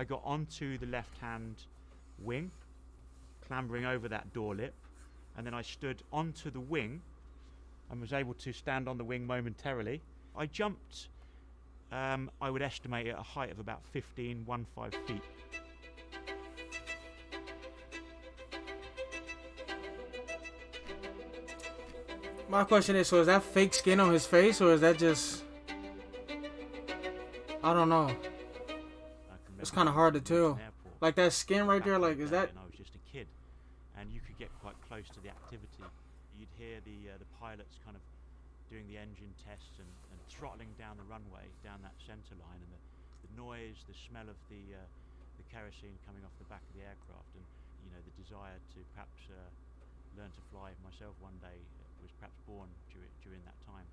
I got onto the left-hand wing, clambering over that door lip, and then I stood onto the wing and was able to stand on the wing momentarily. I jumped, I would estimate at a height of about 15 feet. My question is, so is that fake skin on his face, or is that just... I don't know. It's kind of hard to tell. Like that skin right there, like, is that... And I was just a kid, and you could get quite close to the activity. You'd hear the pilots kind of doing the engine tests and throttling down the runway, down that center line, and the noise, the smell of the kerosene coming off the back of the aircraft, and the desire to perhaps learn to fly myself one day was perhaps born during that time.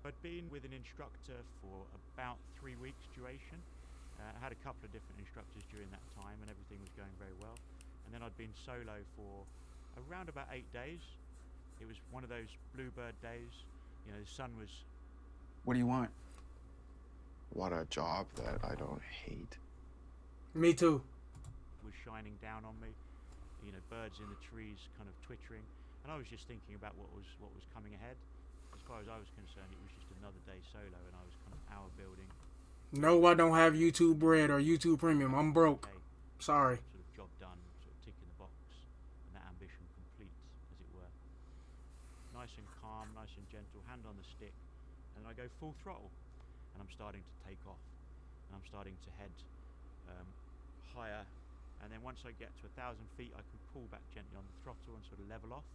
I'd been with an instructor for about 3 weeks duration. I had a couple of different instructors during that time, and everything was going very well. And then I'd been solo for around about 8 days. It was one of those bluebird days. The sun was... What do you want? Want a job that I don't hate. Me too. Was shining down on me. Birds in the trees kind of twittering. And I was just thinking about what was coming ahead. As far as I was concerned, it was just another day solo, and I was kind of hour building. No, I don't have YouTube Red or YouTube Premium. I'm broke. Sorry. Sort of job done, sort of tick in the box, and that ambition complete, as it were. Nice and calm, nice and gentle, hand on the stick, and I go full throttle, and I'm starting to take off, and I'm starting to head higher, and then once I get to 1,000 feet, I can pull back gently on the throttle and sort of level off.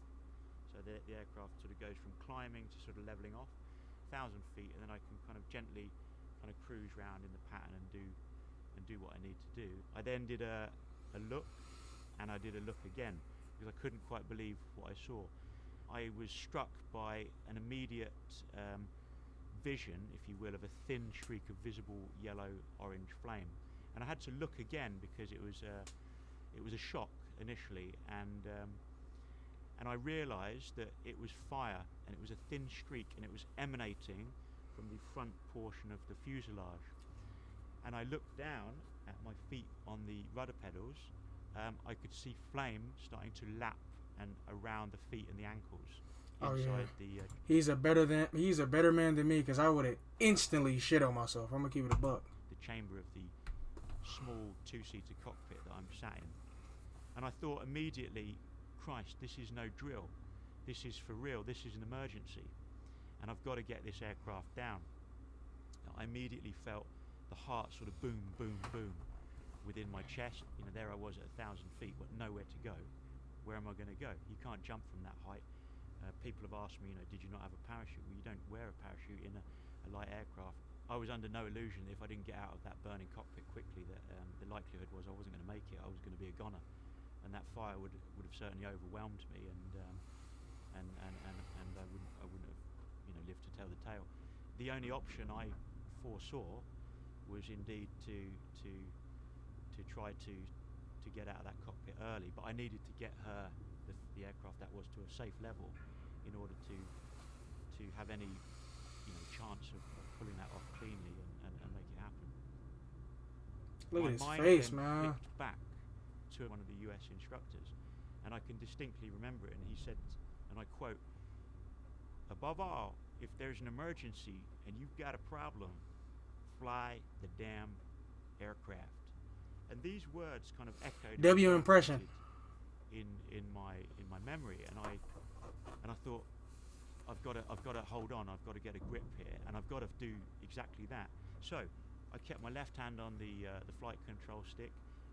So the aircraft sort of goes from climbing to sort of leveling off, 1,000 feet, and then I can kind of gently kind of cruise round in the pattern and do what I need to do. I then did a look, and I did a look again, because I couldn't quite believe what I saw. I was struck by an immediate vision, if you will, of a thin streak of visible yellow-orange flame. And I had to look again because it was a shock initially, and I realised that it was fire, and it was a thin streak, and it was emanating from the front portion of the fuselage. And I looked down at my feet on the rudder pedals. I could see flame starting to lap and around the feet and the ankles. Inside the he's a better man than me, because I would have instantly shit on myself. I'm gonna keep it a buck. The chamber of the small two-seater cockpit that I'm sat in, and I thought immediately, Christ, this is no drill. This is for real. This is an emergency, and I've got to get this aircraft down. I immediately felt the heart sort of boom, boom, boom within my chest. There I was at 1,000 feet, but nowhere to go. Where am I going to go? You can't jump from that height. People have asked me, did you not have a parachute? Well, you don't wear a parachute in a light aircraft. I was under no illusion that if I didn't get out of that burning cockpit quickly, that the likelihood was I wasn't going to make it. I was going to be a goner, and that fire would have certainly overwhelmed me, and I wouldn't have lived to tell the tale. The only option I foresaw was indeed to try to get out of that cockpit early, but I needed to get the aircraft that was to a safe level in order to have any chance of pulling that off cleanly and make it happen. Look at his My face, mind man. then flicked back to one of the US instructors, and I can distinctly remember it, and he said, and I quote, "Above all, if there's an emergency and you've got a problem, fly the damn aircraft." And these words kind of echoed W impression in my memory, and I thought, I've got to hold on. I've got to get a grip here, and I've got to do exactly that. So I kept my left hand on the flight control stick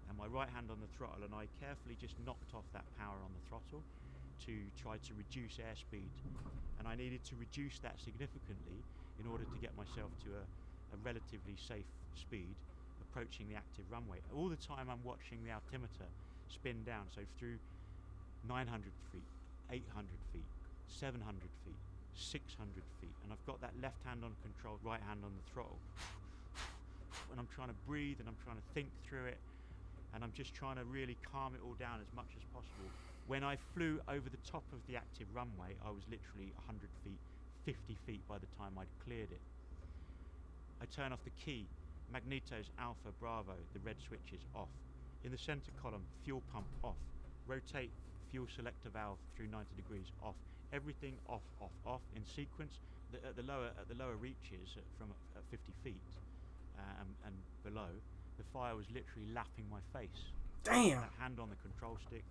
and my right hand on the throttle, and I carefully just knocked off that power on the throttle to try to reduce airspeed. And I needed to reduce that significantly in order to get myself to a relatively safe speed, approaching the active runway. All the time I'm watching the altimeter spin down, so through 900 feet, 800 feet, 700 feet, 600 feet, and I've got that left hand on control, right hand on the throttle, and I'm trying to breathe, and I'm trying to think through it, and I'm just trying to really calm it all down as much as possible. When I flew over the top of the active runway, I was literally 100 feet, 50 feet by the time I'd cleared it. I turn off the key, magnetos alpha bravo, the red switches off. In the center column, fuel pump off. Rotate fuel selector valve through 90 degrees off. Everything off, off, off in sequence. At the lower reaches from 50 feet and below, the fire was literally lapping my face. Damn. That hand on the control stick,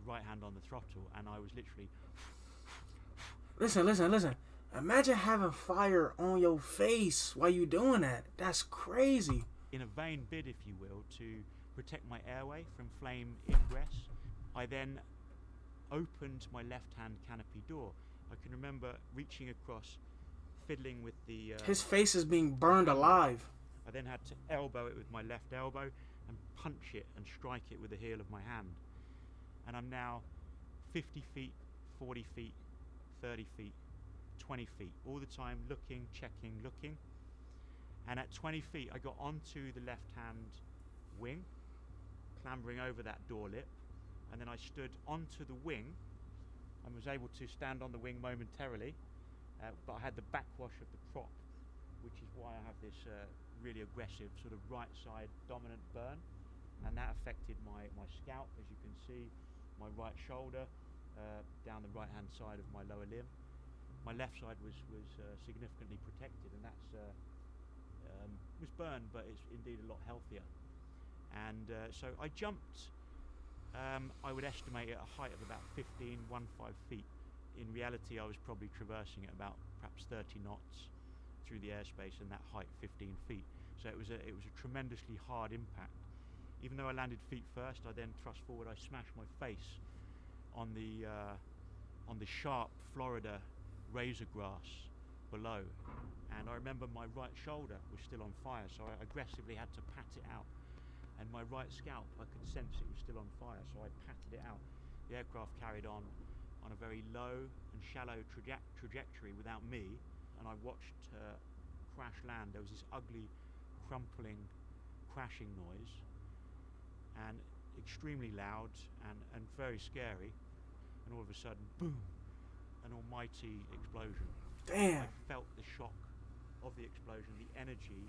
the right hand on the throttle, and I was literally. Listen. Imagine having fire on your face while you doing that. That's crazy. In a vain bid, if you will, to protect my airway from flame ingress, I then opened my left-hand canopy door. I can remember reaching across, fiddling with the... His face is being burned alive. I then had to elbow it with my left elbow and punch it and strike it with the heel of my hand. And I'm now 50 feet, 40 feet, 30 feet, 20 feet, all the time looking, checking, looking. And at 20 feet, I got onto the left-hand wing, clambering over that door lip, and then I stood onto the wing and was able to stand on the wing momentarily, but I had the backwash of the prop, which is why I have this really aggressive sort of right side dominant burn, and that affected my scalp, as you can see, my right shoulder, down the right hand side of my lower limb. My left side was significantly protected, and that's was burned, but it's indeed a lot healthier. And so I jumped, I would estimate at a height of about 15 feet. In reality, I was probably traversing at about perhaps 30 knots through the airspace, and that height 15 feet. So it was a tremendously hard impact. Even though I landed feet first, I then thrust forward. I smashed my face on the sharp Florida razor grass below, and I remember my right shoulder was still on fire, so I aggressively had to pat it out, and my right scalp, I could sense it was still on fire, so I patted it out. The aircraft carried on a very low and shallow trajectory without me, and I watched crash land. There was this ugly crumpling crashing noise, and extremely loud and very scary, and all of a sudden, boom, an almighty explosion. Damn. I felt the shock of the explosion, the energy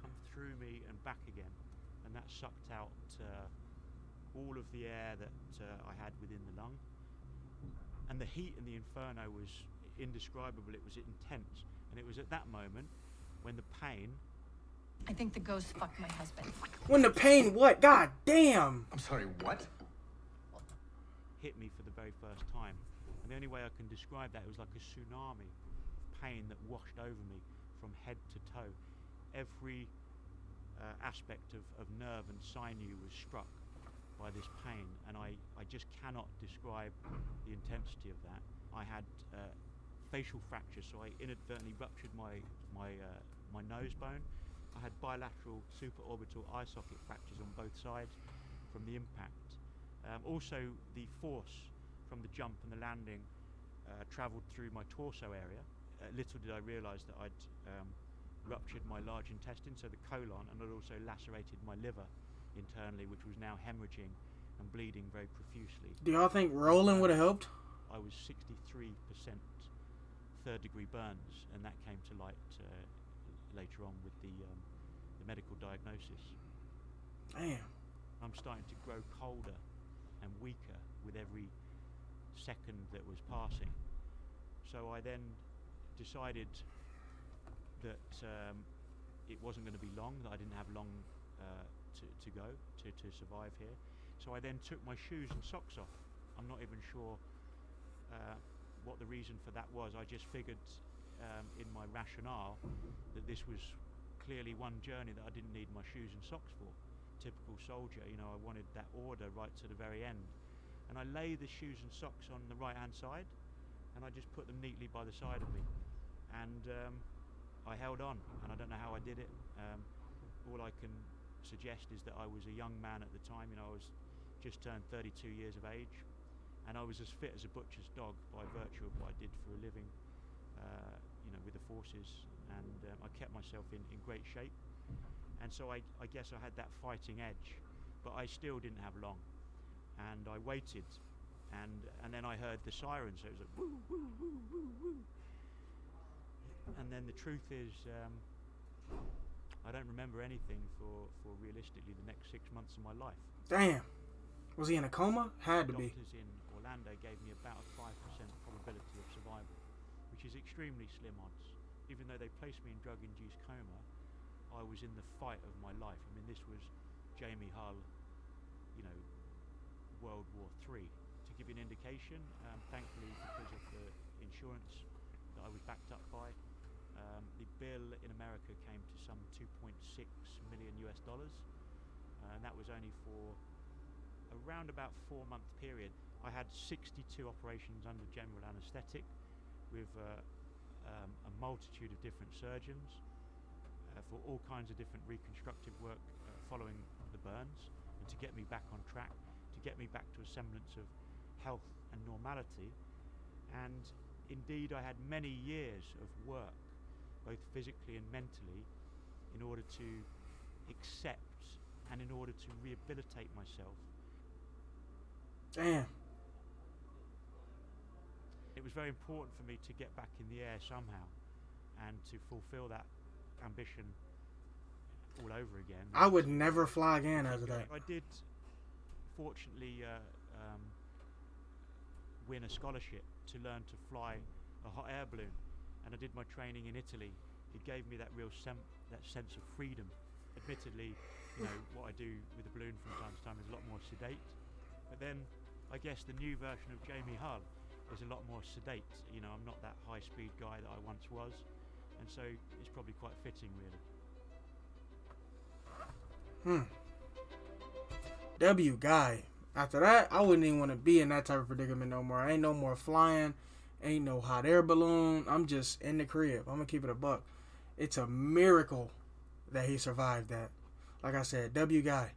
come through me and back again, and that sucked out all of the air that I had within the lung. And the heat in the inferno was indescribable. It was intense, and it was at that moment when the pain... I think the ghost fucked my husband. When the pain what? God damn. I'm sorry, what? hit me for the very first time. And the only way I can describe that, it was like a tsunami of pain that washed over me from head to toe. Every aspect of nerve and sinew was struck by this pain, and I just cannot describe the intensity of that. I had facial fractures, so I inadvertently ruptured my nose bone. I had bilateral supraorbital eye socket fractures on both sides from the impact. Also, the force from the jump and the landing travelled through my torso area. Little did I realise that I'd ruptured my large intestine, so the colon, and I'd also lacerated my liver internally, which was now hemorrhaging and bleeding very profusely. Do y'all think rolling would have helped? I was 63% third-degree burns, and that came to light later on with the medical diagnosis. Damn. I'm starting to grow colder and weaker with every second that was passing. So I then decided that it wasn't going to be long, that I didn't have long to go to survive here. So I then took my shoes and socks off. I'm not even sure what the reason for that was. I just figured in my rationale that this was clearly one journey that I didn't need my shoes and socks for. Typical soldier, you know, I wanted that order right to the very end. And I lay the shoes and socks on the right hand side, and I just put them neatly by the side of me. And I held on, and I don't know how I did it. All I can suggest is that I was a young man at the time. You know, I was just turned 32 years of age, and I was as fit as a butcher's dog by virtue of what I did for a living, you know, with the forces, and I kept myself in great shape. And so I guess I had that fighting edge, but I still didn't have long. And I waited, and then I heard the sirens, so it was like woo, woo, woo, woo, woo. And then the truth is, I I don't remember anything for realistically the next 6 months of my life. Damn. Was he in a coma? Had to be. Doctors in Orlando gave me about a 5% probability of survival, which is extremely slim odds. Even though they placed me in drug-induced coma, I was in the fight of my life. I mean, this was Jamie Hull, World War III. To give you an indication, thankfully, because of the insurance that I was backed up by, the bill in America came to some 2.6 million US dollars, and that was only for around about 4-month period. I had 62 operations under general anaesthetic with a multitude of different surgeons for all kinds of different reconstructive work following the burns, and to get me back on track, to get me back to a semblance of health and normality. And indeed I had many years of work, both physically and mentally, in order to accept and in order to rehabilitate myself. Damn. It was very important for me to get back in the air somehow and to fulfill that ambition all over again. I would never fly again after that. I did fortunately win a scholarship to learn to fly a hot air balloon, and I did my training in Italy. It gave me that real that sense of freedom. Admittedly, what I do with a balloon from time to time is a lot more sedate, but then I guess the new version of Jamie Hull is a lot more sedate. I'm not that high-speed guy that I once was, and so it's probably quite fitting, really. W guy. After that, I wouldn't even want to be in that type of predicament no more. Ain't no more flying. Ain't no hot air balloon. I'm just in the crib. I'm gonna keep it a buck. It's a miracle that he survived that. Like I said, W guy.